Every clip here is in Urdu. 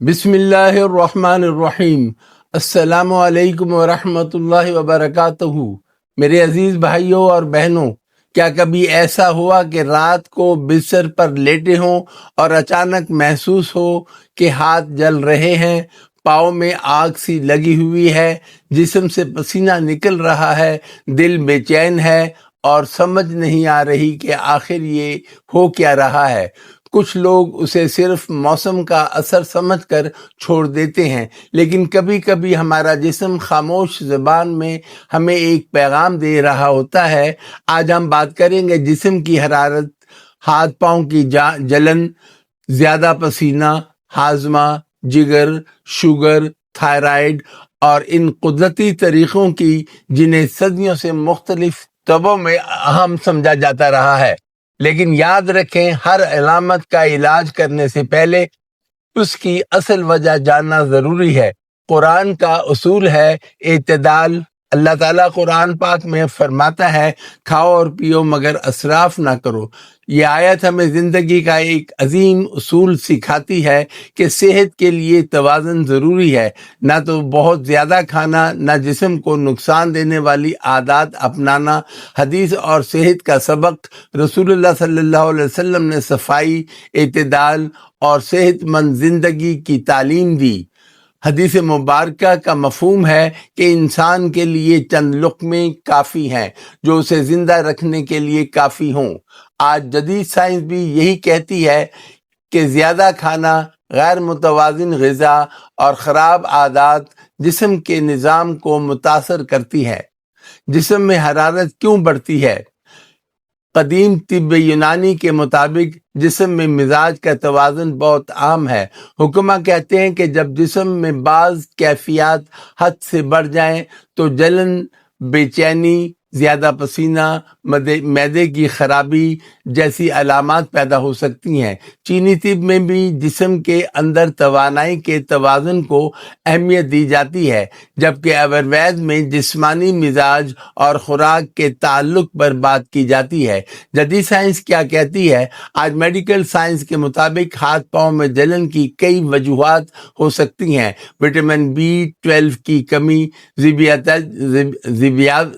بسم اللہ الرحمن الرحیم۔ السلام علیکم ورحمۃ اللہ وبرکاتہ۔ میرے عزیز بھائیوں اور بہنوں، کیا کبھی ایسا ہوا کہ رات کو بستر پر لیٹے ہوں اور اچانک محسوس ہو کہ ہاتھ جل رہے ہیں، پاؤں میں آگ سی لگی ہوئی ہے، جسم سے پسینہ نکل رہا ہے، دل بے چین ہے اور سمجھ نہیں آ رہی کہ آخر یہ ہو کیا رہا ہے؟ کچھ لوگ اسے صرف موسم کا اثر سمجھ کر چھوڑ دیتے ہیں، لیکن کبھی کبھی ہمارا جسم خاموش زبان میں ہمیں ایک پیغام دے رہا ہوتا ہے۔ آج ہم بات کریں گے جسم کی حرارت، ہاتھ پاؤں کی جلن، زیادہ پسینہ، ہاضمہ، جگر، شوگر، تھائرائیڈ اور ان قدرتی طریقوں کی جنہیں صدیوں سے مختلف طبوں میں اہم سمجھا جاتا رہا ہے۔ لیکن یاد رکھیں، ہر علامت کا علاج کرنے سے پہلے اس کی اصل وجہ جاننا ضروری ہے۔ قرآن کا اصول ہے اعتدال۔ اللہ تعالیٰ قرآن پاک میں فرماتا ہے، کھاؤ اور پیو مگر اسراف نہ کرو۔ یہ آیت ہمیں زندگی کا ایک عظیم اصول سکھاتی ہے کہ صحت کے لیے توازن ضروری ہے، نہ تو بہت زیادہ کھانا، نہ جسم کو نقصان دینے والی عادات اپنانا۔ حدیث اور صحت کا سبق، رسول اللہ صلی اللہ علیہ وسلم نے صفائی، اعتدال اور صحت مند زندگی کی تعلیم دی۔ حدیث مبارکہ کا مفہوم ہے کہ انسان کے لیے چند لقمے کافی ہیں جو اسے زندہ رکھنے کے لیے کافی ہوں۔ آج جدید سائنس بھی یہی کہتی ہے کہ زیادہ کھانا، غیر متوازن غذا اور خراب عادات جسم کے نظام کو متاثر کرتی ہے۔ جسم میں حرارت کیوں بڑھتی ہے؟ قدیم طب یونانی کے مطابق جسم میں مزاج کا توازن بہت عام ہے۔ حکماء کہتے ہیں کہ جب جسم میں بعض کیفیات حد سے بڑھ جائیں تو جلن، بے چینی، زیادہ پسینہ، معدے کی خرابی جیسی علامات پیدا ہو سکتی ہیں۔ چینی طب میں بھی جسم کے اندر توانائی کے توازن کو اہمیت دی جاتی ہے، جبکہ آیوروید میں جسمانی مزاج اور خوراک کے تعلق پر بات کی جاتی ہے۔ جدید سائنس کیا کہتی ہے؟ آج میڈیکل سائنس کے مطابق ہاتھ پاؤں میں جلن کی کئی وجوہات ہو سکتی ہیں۔ وٹامن B12 کی کمی،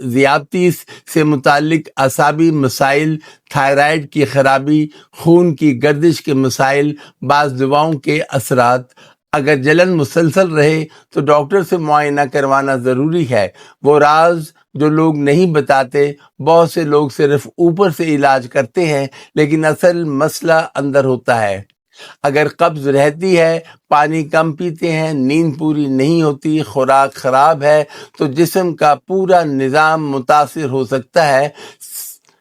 ذیابطیس سے متعلق اعصابی مسائل، تھائرائیڈ کی خرابی، خون کی گردش کے مسائل، بعض دواؤں کے اثرات۔ اگر جلن مسلسل رہے تو ڈاکٹر سے معائنہ کروانا ضروری ہے۔ وہ راز جو لوگ نہیں بتاتے، بہت سے لوگ صرف اوپر سے علاج کرتے ہیں، لیکن اصل مسئلہ اندر ہوتا ہے۔ اگر قبض رہتی ہے، پانی کم پیتے ہیں، نیند پوری نہیں ہوتی، خوراک خراب ہے، تو جسم کا پورا نظام متاثر ہو سکتا ہے۔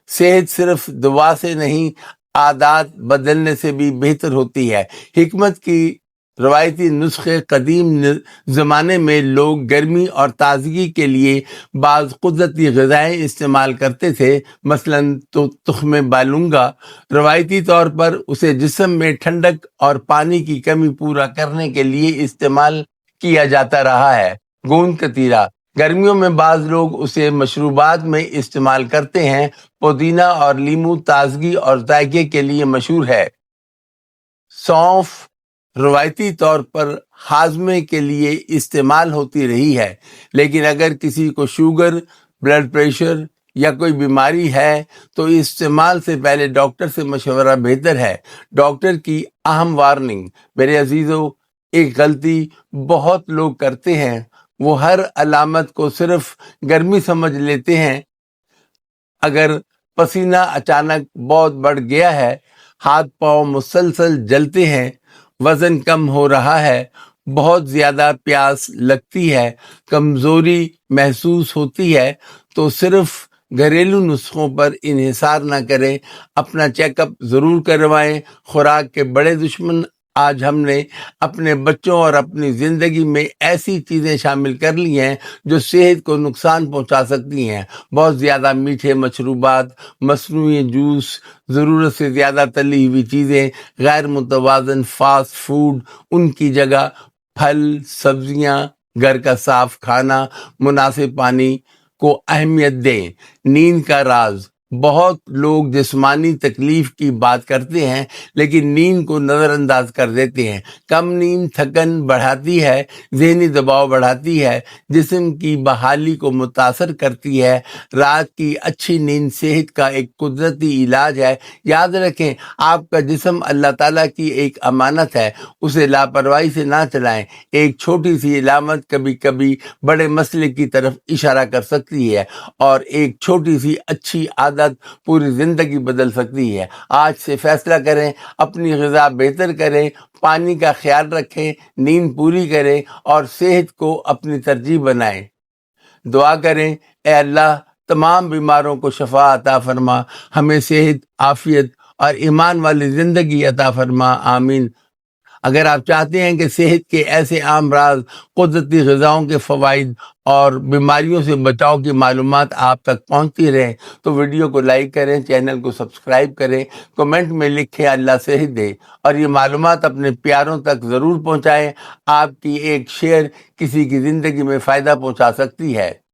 صحت صرف دعا سے نہیں، عادات بدلنے سے بھی بہتر ہوتی ہے۔ حکمت کی روایتی نسخے، قدیم زمانے میں لوگ گرمی اور تازگی کے لیے بعض قدرتی غذائیں استعمال کرتے تھے، مثلاً تخم بالونگا۔ روایتی طور پر اسے جسم میں ٹھنڈک اور پانی کی کمی پورا کرنے کے لیے استعمال کیا جاتا رہا ہے۔ گوند کتیرا، گرمیوں میں بعض لوگ اسے مشروبات میں استعمال کرتے ہیں۔ پودینہ اور لیمو تازگی اور ذائقے کے لیے مشہور ہے۔ سونف روایتی طور پر ہاضمے کے لیے استعمال ہوتی رہی ہے، لیکن اگر کسی کو شوگر، بلڈ پریشر یا کوئی بیماری ہے تو استعمال سے پہلے ڈاکٹر سے مشورہ بہتر ہے۔ ڈاکٹر کی اہم وارننگ، میرے عزیزو، ایک غلطی بہت لوگ کرتے ہیں، وہ ہر علامت کو صرف گرمی سمجھ لیتے ہیں۔ اگر پسینہ اچانک بہت بڑھ گیا ہے، ہاتھ پاؤں مسلسل جلتے ہیں، وزن کم ہو رہا ہے، بہت زیادہ پیاس لگتی ہے، کمزوری محسوس ہوتی ہے، تو صرف گھریلو نسخوں پر انحصار نہ کریں، اپنا چیک اپ ضرور کروائیں۔ خوراک کے بڑے دشمن آج ہم نے اپنے بچوں اور اپنی زندگی میں ایسی چیزیں شامل کر لی ہیں جو صحت کو نقصان پہنچا سکتی ہیں۔ بہت زیادہ میٹھے مشروبات، مصنوعی جوس، ضرورت سے زیادہ تلی ہوئی چیزیں، غیر متوازن فاسٹ فوڈ، ان کی جگہ پھل، سبزیاں، گھر کا صاف کھانا، مناسب پانی کو اہمیت دیں۔ نیند کا راز، بہت لوگ جسمانی تکلیف کی بات کرتے ہیں لیکن نیند کو نظر انداز کر دیتے ہیں۔ کم نیند تھکن بڑھاتی ہے، ذہنی دباؤ بڑھاتی ہے، جسم کی بحالی کو متاثر کرتی ہے۔ رات کی اچھی نیند صحت کا ایک قدرتی علاج ہے۔ یاد رکھیں، آپ کا جسم اللہ تعالیٰ کی ایک امانت ہے، اسے لاپرواہی سے نہ چلائیں۔ ایک چھوٹی سی علامت کبھی کبھی بڑے مسئلے کی طرف اشارہ کر سکتی ہے، اور ایک چھوٹی سی اچھی عادت پوری زندگی بدل سکتی ہے۔ آج سے فیصلہ کریں، اپنی غذا بہتر کریں، پانی کا خیال رکھیں، نیند پوری کریں اور صحت کو اپنی ترجیح بنائیں۔ دعا کریں، اے اللہ، تمام بیماروں کو شفا عطا فرما، ہمیں صحت، عافیت اور ایمان والی زندگی عطا فرما، آمین۔ اگر آپ چاہتے ہیں کہ صحت کے ایسے عام راز، قدرتی غذاؤں کے فوائد اور بیماریوں سے بچاؤ کی معلومات آپ تک پہنچتی رہیں تو ویڈیو کو لائک کریں، چینل کو سبسکرائب کریں، کمنٹ میں لکھیں اللہ صحت دے، اور یہ معلومات اپنے پیاروں تک ضرور پہنچائیں۔ آپ کی ایک شیئر کسی کی زندگی میں فائدہ پہنچا سکتی ہے۔